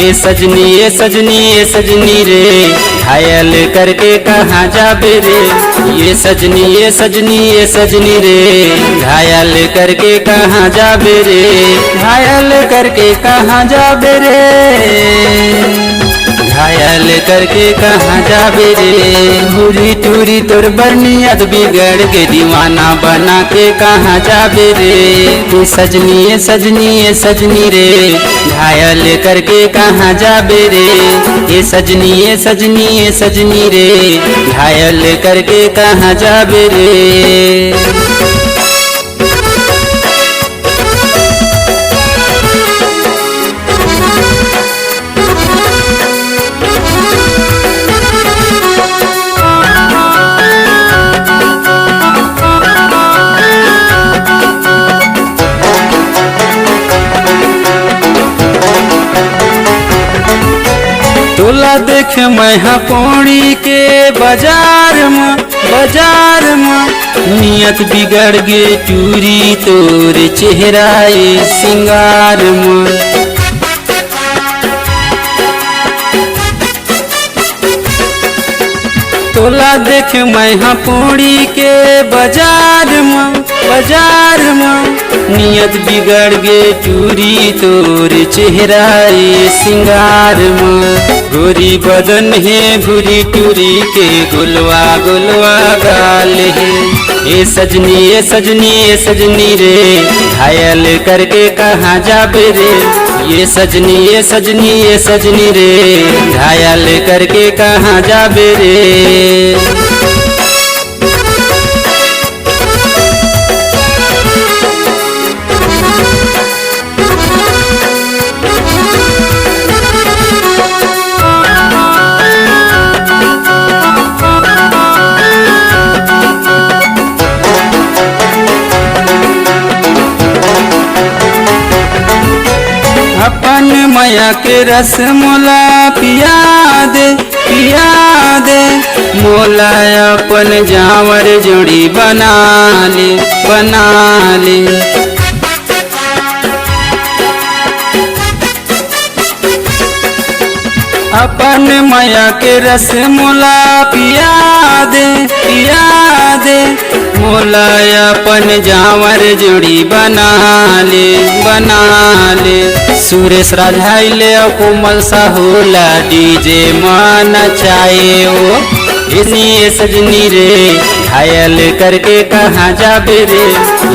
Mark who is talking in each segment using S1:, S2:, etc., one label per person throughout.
S1: ये सजनी ये सजनी ये सजनी रे, घायल करके कहाँ जाबे रे। ये सजनी ये सजनी ये सजनी रे, घायल करके कहाँ जाबे रे, घायल करके कहाँ जाबे रे, घायल करके कहाँ जाबे रे। भूरी टूरी तोर बरनियत बिगड़ के दीवाना बना के कहाँ जाबे रे। ये सजनी ये सजनी ये सजनी रे, घायल करके कहाँ जाबे रे। ये सजनी ये सजनी ये सजनी रे, घायल करके कहाँ जाबे रे। तोला देख मैं पौड़ी के बाजार में नियत बिगड़ गे चूरी तोर चेहरा सिंगार में। तोला देख मैं पौड़ी के बाजार में नियत बिगड़ गे चूरी तोर चेहरा सिंगार में। गोरी बदन है भूरी टूरी के गुलवा गुलवा गाल है। ये सजनी ये सजनी ये सजनी रे, घायल करके कहाँ जाबे रे। ये सजनी ये सजनी ये सजनी रे, घायल करके कहाँ जाबे रे। अपन माया के रस मोला पिया दे मोला अपन जावर जोड़ी बना ले। अपन माया के रस मोला पिया दे मोला अपन जावर जोड़ी बना ले। सुरेश राधाइले कोमल साहुला डीजे मन चाहे ओ। ये सजनी रे, घायल करके कहाँ जाबे रे।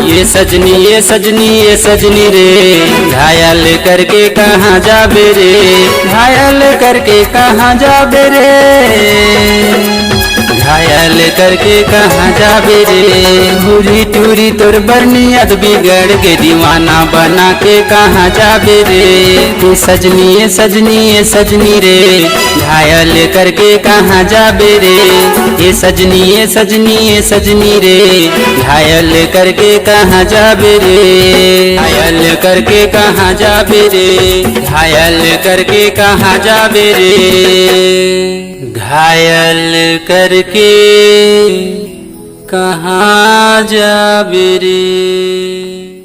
S1: ये सजनी ये सजनी ये सजनी रे, घायल करके कहाँ जाबे रे, घायल करके कहाँ जाबे रे, घायल करके कहाँ जाबे रे। भूरी टूरी तोर बरनियत बिगड़ के दीवाना बना के कहाँ जाबे रे। ये सजनी ये सजनी ये सजनी रे, घायल करके कहाँ जाबे रे। ये सजनी ये सजनी ये सजनी रे, घायल करके कहाँ जाबे रे, घायल करके कहाँ जाबे रे, घायल करके कहाँ जाबे रे, घायल करके कहाँ जाबे रे।